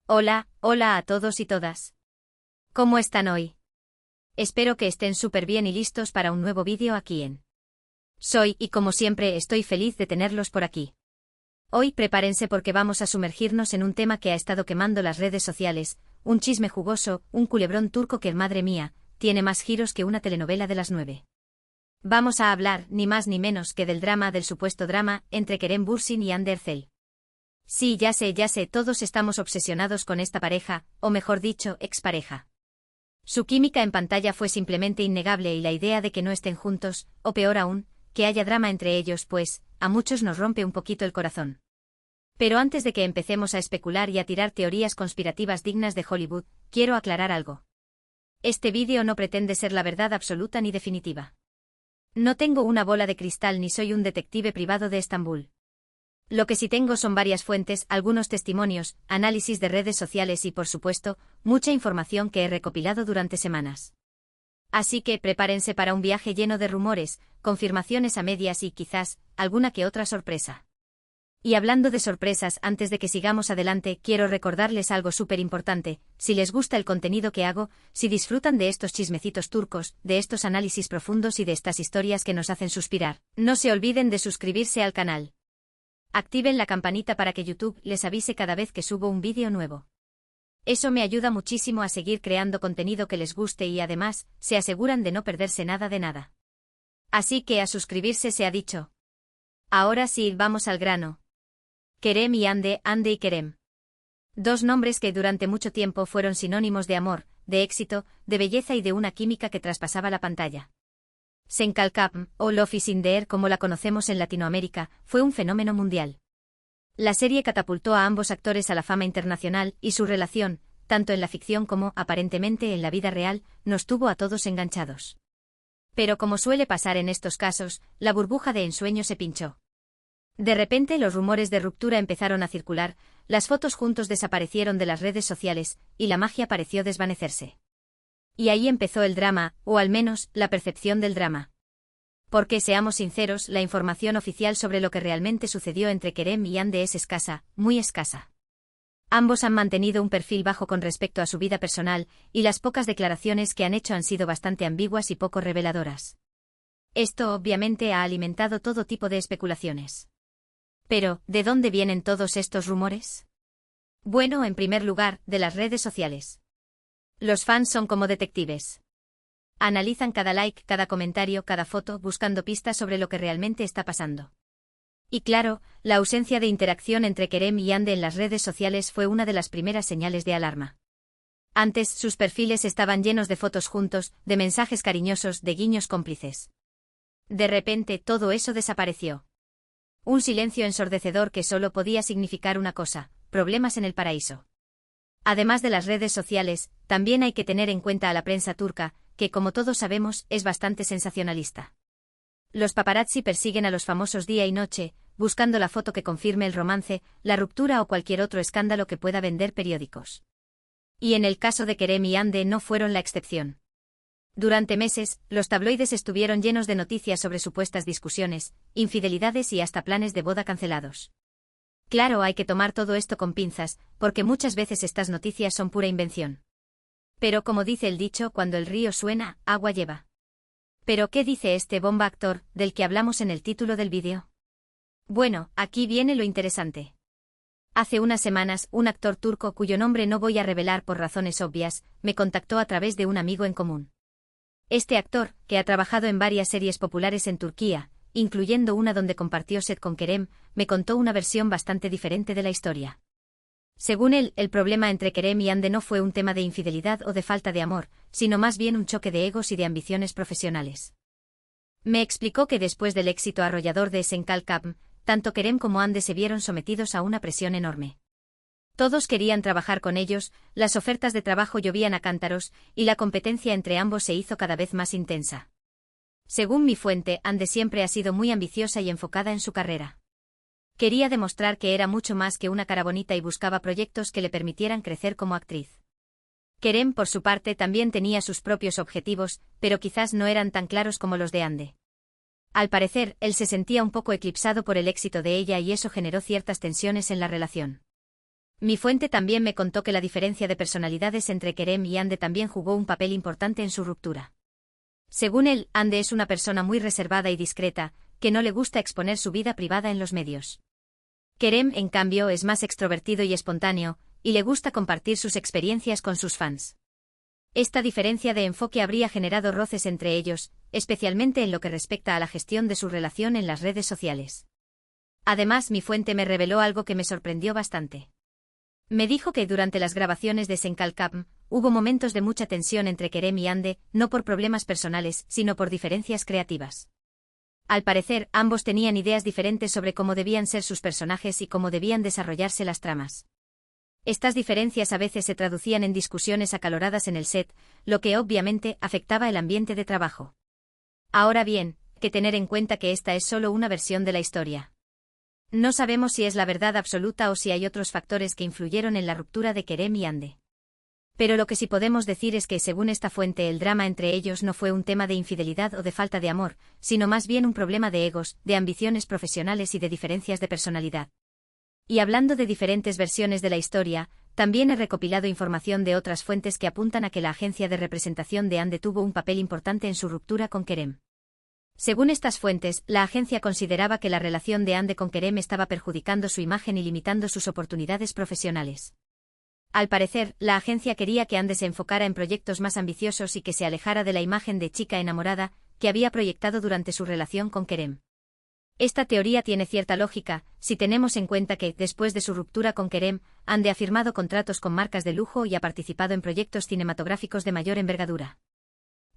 Hola, hola a todos y todas. ¿Cómo están hoy? Espero que estén súper bien y listos para un nuevo vídeo aquí en Soy y como siempre estoy feliz de tenerlos por aquí. Hoy prepárense porque vamos a sumergirnos en un tema que ha estado quemando las redes sociales, un chisme jugoso, un culebrón turco que, madre mía, tiene más giros que una telenovela de las 9. Vamos a hablar, ni más ni menos que del supuesto drama, entre Kerem Bürsin y Hande Erçel. Sí, ya sé, todos estamos obsesionados con esta pareja, o mejor dicho, expareja. Su química en pantalla fue simplemente innegable y la idea de que no estén juntos, o peor aún, que haya drama entre ellos pues, a muchos nos rompe un poquito el corazón. Pero antes de que empecemos a especular y a tirar teorías conspirativas dignas de Hollywood, quiero aclarar algo. Este vídeo no pretende ser la verdad absoluta ni definitiva. No tengo una bola de cristal ni soy un detective privado de Estambul. Lo que sí tengo son varias fuentes, algunos testimonios, análisis de redes sociales y, por supuesto, mucha información que he recopilado durante semanas. Así que prepárense para un viaje lleno de rumores, confirmaciones a medias y, quizás, alguna que otra sorpresa. Y hablando de sorpresas, antes de que sigamos adelante, quiero recordarles algo súper importante: si les gusta el contenido que hago, si disfrutan de estos chismecitos turcos, de estos análisis profundos y de estas historias que nos hacen suspirar, no se olviden de suscribirse al canal. Activen la campanita para que YouTube les avise cada vez que subo un vídeo nuevo. Eso me ayuda muchísimo a seguir creando contenido que les guste y además, se aseguran de no perderse nada de nada. Así que a suscribirse se ha dicho. Ahora sí, vamos al grano. Kerem y Hande, Hande y Kerem. Dos nombres que durante mucho tiempo fueron sinónimos de amor, de éxito, de belleza y de una química que traspasaba la pantalla. Senkalkam, o Love is in the Air como la conocemos en Latinoamérica, fue un fenómeno mundial. La serie catapultó a ambos actores a la fama internacional y su relación, tanto en la ficción como, aparentemente, en la vida real, nos tuvo a todos enganchados. Pero como suele pasar en estos casos, la burbuja de ensueño se pinchó. De repente los rumores de ruptura empezaron a circular, las fotos juntos desaparecieron de las redes sociales, y la magia pareció desvanecerse. Y ahí empezó el drama, o al menos, la percepción del drama. Porque, seamos sinceros, la información oficial sobre lo que realmente sucedió entre Kerem y Hande es escasa, muy escasa. Ambos han mantenido un perfil bajo con respecto a su vida personal, y las pocas declaraciones que han hecho han sido bastante ambiguas y poco reveladoras. Esto obviamente ha alimentado todo tipo de especulaciones. Pero, ¿de dónde vienen todos estos rumores? Bueno, en primer lugar, de las redes sociales. Los fans son como detectives. Analizan cada like, cada comentario, cada foto, buscando pistas sobre lo que realmente está pasando. Y claro, la ausencia de interacción entre Kerem y Hande en las redes sociales fue una de las primeras señales de alarma. Antes, sus perfiles estaban llenos de fotos juntos, de mensajes cariñosos, de guiños cómplices. De repente, todo eso desapareció. Un silencio ensordecedor que solo podía significar una cosa: problemas en el paraíso. Además de las redes sociales, también hay que tener en cuenta a la prensa turca, que como todos sabemos, es bastante sensacionalista. Los paparazzi persiguen a los famosos día y noche, buscando la foto que confirme el romance, la ruptura o cualquier otro escándalo que pueda vender periódicos. Y en el caso de Kerem y Hande no fueron la excepción. Durante meses, los tabloides estuvieron llenos de noticias sobre supuestas discusiones, infidelidades y hasta planes de boda cancelados. Claro, hay que tomar todo esto con pinzas, porque muchas veces estas noticias son pura invención. Pero como dice el dicho, cuando el río suena, agua lleva. ¿Pero qué dice este bomba actor, del que hablamos en el título del vídeo? Bueno, aquí viene lo interesante. Hace unas semanas, un actor turco cuyo nombre no voy a revelar por razones obvias, me contactó a través de un amigo en común. Este actor, que ha trabajado en varias series populares en Turquía, incluyendo una donde compartió set con Kerem, me contó una versión bastante diferente de la historia. Según él, el problema entre Kerem y Hande no fue un tema de infidelidad o de falta de amor, sino más bien un choque de egos y de ambiciones profesionales. Me explicó que después del éxito arrollador de Senkalkam, tanto Kerem como Hande se vieron sometidos a una presión enorme. Todos querían trabajar con ellos, las ofertas de trabajo llovían a cántaros, y la competencia entre ambos se hizo cada vez más intensa. Según mi fuente, Hande siempre ha sido muy ambiciosa y enfocada en su carrera. Quería demostrar que era mucho más que una cara bonita y buscaba proyectos que le permitieran crecer como actriz. Kerem, por su parte, también tenía sus propios objetivos, pero quizás no eran tan claros como los de Hande. Al parecer, él se sentía un poco eclipsado por el éxito de ella y eso generó ciertas tensiones en la relación. Mi fuente también me contó que la diferencia de personalidades entre Kerem y Ande también jugó un papel importante en su ruptura. Según él, Ande es una persona muy reservada y discreta, que no le gusta exponer su vida privada en los medios. Kerem, en cambio, es más extrovertido y espontáneo, y le gusta compartir sus experiencias con sus fans. Esta diferencia de enfoque habría generado roces entre ellos, especialmente en lo que respecta a la gestión de su relación en las redes sociales. Además, mi fuente me reveló algo que me sorprendió bastante. Me dijo que durante las grabaciones de Senkalkam, hubo momentos de mucha tensión entre Kerem y Ande, no por problemas personales, sino por diferencias creativas. Al parecer, ambos tenían ideas diferentes sobre cómo debían ser sus personajes y cómo debían desarrollarse las tramas. Estas diferencias a veces se traducían en discusiones acaloradas en el set, lo que obviamente afectaba el ambiente de trabajo. Ahora bien, hay que tener en cuenta que esta es solo una versión de la historia. No sabemos si es la verdad absoluta o si hay otros factores que influyeron en la ruptura de Kerem y Ande. Pero lo que sí podemos decir es que, según esta fuente, el drama entre ellos no fue un tema de infidelidad o de falta de amor, sino más bien un problema de egos, de ambiciones profesionales y de diferencias de personalidad. Y hablando de diferentes versiones de la historia, también he recopilado información de otras fuentes que apuntan a que la agencia de representación de Ande tuvo un papel importante en su ruptura con Kerem. Según estas fuentes, la agencia consideraba que la relación de Ande con Kerem estaba perjudicando su imagen y limitando sus oportunidades profesionales. Al parecer, la agencia quería que Ande se enfocara en proyectos más ambiciosos y que se alejara de la imagen de chica enamorada que había proyectado durante su relación con Kerem. Esta teoría tiene cierta lógica, si tenemos en cuenta que, después de su ruptura con Kerem, Ande ha firmado contratos con marcas de lujo y ha participado en proyectos cinematográficos de mayor envergadura.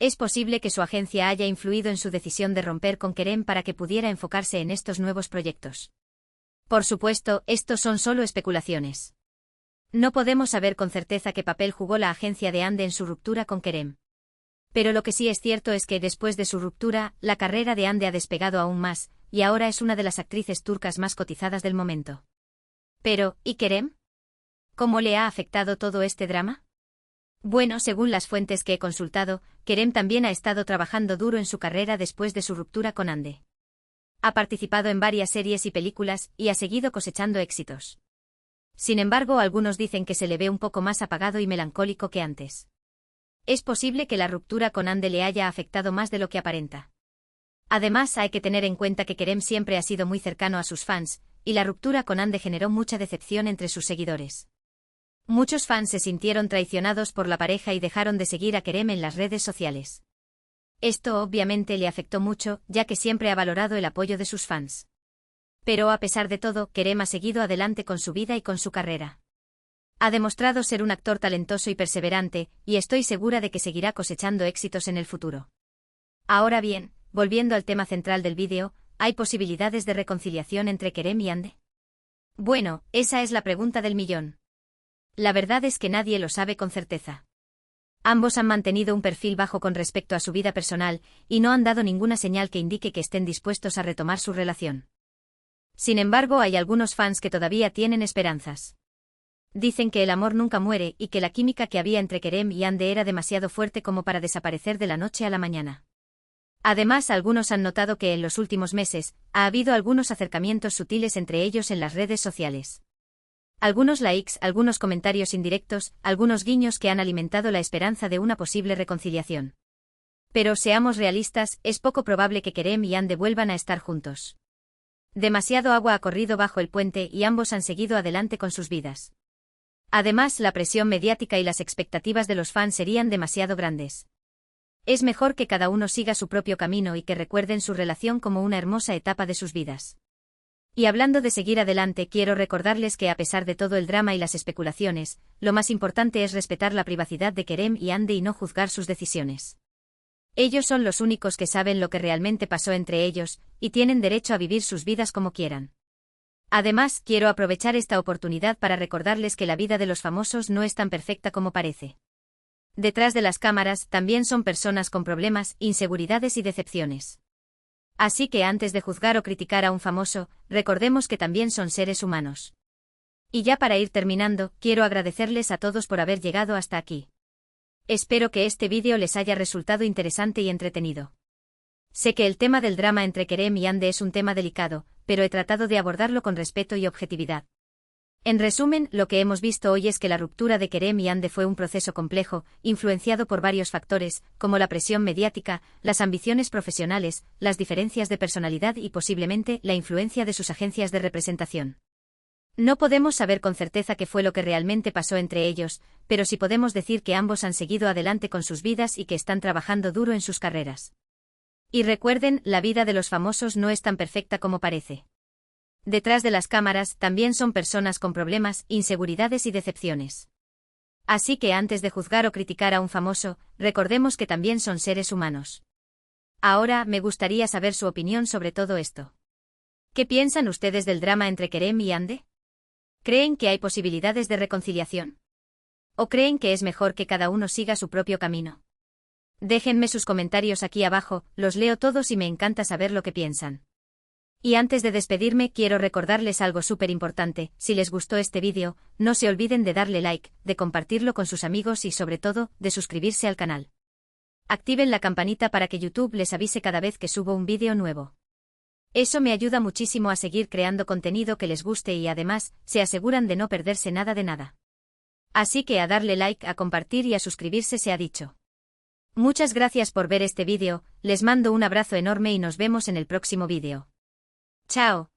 Es posible que su agencia haya influido en su decisión de romper con Kerem para que pudiera enfocarse en estos nuevos proyectos. Por supuesto, estos son solo especulaciones. No podemos saber con certeza qué papel jugó la agencia de Ande en su ruptura con Kerem. Pero lo que sí es cierto es que después de su ruptura, la carrera de Ande ha despegado aún más, y ahora es una de las actrices turcas más cotizadas del momento. Pero, ¿y Kerem? ¿Cómo le ha afectado todo este drama? Bueno, según las fuentes que he consultado, Kerem también ha estado trabajando duro en su carrera después de su ruptura con Ande. Ha participado en varias series y películas, y ha seguido cosechando éxitos. Sin embargo, algunos dicen que se le ve un poco más apagado y melancólico que antes. Es posible que la ruptura con Ande le haya afectado más de lo que aparenta. Además, hay que tener en cuenta que Kerem siempre ha sido muy cercano a sus fans, y la ruptura con Ande generó mucha decepción entre sus seguidores. Muchos fans se sintieron traicionados por la pareja y dejaron de seguir a Kerem en las redes sociales. Esto obviamente le afectó mucho, ya que siempre ha valorado el apoyo de sus fans. Pero a pesar de todo, Kerem ha seguido adelante con su vida y con su carrera. Ha demostrado ser un actor talentoso y perseverante, y estoy segura de que seguirá cosechando éxitos en el futuro. Ahora bien, volviendo al tema central del vídeo, ¿hay posibilidades de reconciliación entre Kerem y Ande? Bueno, esa es la pregunta del millón. La verdad es que nadie lo sabe con certeza. Ambos han mantenido un perfil bajo con respecto a su vida personal, y no han dado ninguna señal que indique que estén dispuestos a retomar su relación. Sin embargo, hay algunos fans que todavía tienen esperanzas. Dicen que el amor nunca muere y que la química que había entre Kerem y Ande era demasiado fuerte como para desaparecer de la noche a la mañana. Además, algunos han notado que en los últimos meses ha habido algunos acercamientos sutiles entre ellos en las redes sociales. Algunos likes, algunos comentarios indirectos, algunos guiños que han alimentado la esperanza de una posible reconciliación. Pero seamos realistas, es poco probable que Kerem y Ande vuelvan a estar juntos. Demasiado agua ha corrido bajo el puente y ambos han seguido adelante con sus vidas. Además, la presión mediática y las expectativas de los fans serían demasiado grandes. Es mejor que cada uno siga su propio camino y que recuerden su relación como una hermosa etapa de sus vidas. Y hablando de seguir adelante, quiero recordarles que a pesar de todo el drama y las especulaciones, lo más importante es respetar la privacidad de Kerem y Ande y no juzgar sus decisiones. Ellos son los únicos que saben lo que realmente pasó entre ellos, y tienen derecho a vivir sus vidas como quieran. Además, quiero aprovechar esta oportunidad para recordarles que la vida de los famosos no es tan perfecta como parece. Detrás de las cámaras también son personas con problemas, inseguridades y decepciones. Así que antes de juzgar o criticar a un famoso, recordemos que también son seres humanos. Y ya para ir terminando, quiero agradecerles a todos por haber llegado hasta aquí. Espero que este vídeo les haya resultado interesante y entretenido. Sé que el tema del drama entre Kerem y Ande es un tema delicado, pero he tratado de abordarlo con respeto y objetividad. En resumen, lo que hemos visto hoy es que la ruptura de Kerem y Ande fue un proceso complejo, influenciado por varios factores, como la presión mediática, las ambiciones profesionales, las diferencias de personalidad y posiblemente la influencia de sus agencias de representación. No podemos saber con certeza qué fue lo que realmente pasó entre ellos, pero sí podemos decir que ambos han seguido adelante con sus vidas y que están trabajando duro en sus carreras. Y recuerden, la vida de los famosos no es tan perfecta como parece. Detrás de las cámaras también son personas con problemas, inseguridades y decepciones. Así que antes de juzgar o criticar a un famoso, recordemos que también son seres humanos. Ahora me gustaría saber su opinión sobre todo esto. ¿Qué piensan ustedes del drama entre Kerem y Ande? ¿Creen que hay posibilidades de reconciliación? ¿O creen que es mejor que cada uno siga su propio camino? Déjenme sus comentarios aquí abajo, los leo todos y me encanta saber lo que piensan. Y antes de despedirme quiero recordarles algo súper importante: si les gustó este vídeo, no se olviden de darle like, de compartirlo con sus amigos y sobre todo, de suscribirse al canal. Activen la campanita para que YouTube les avise cada vez que subo un vídeo nuevo. Eso me ayuda muchísimo a seguir creando contenido que les guste y además, se aseguran de no perderse nada de nada. Así que a darle like, a compartir y a suscribirse se ha dicho. Muchas gracias por ver este vídeo, les mando un abrazo enorme y nos vemos en el próximo vídeo. Chao.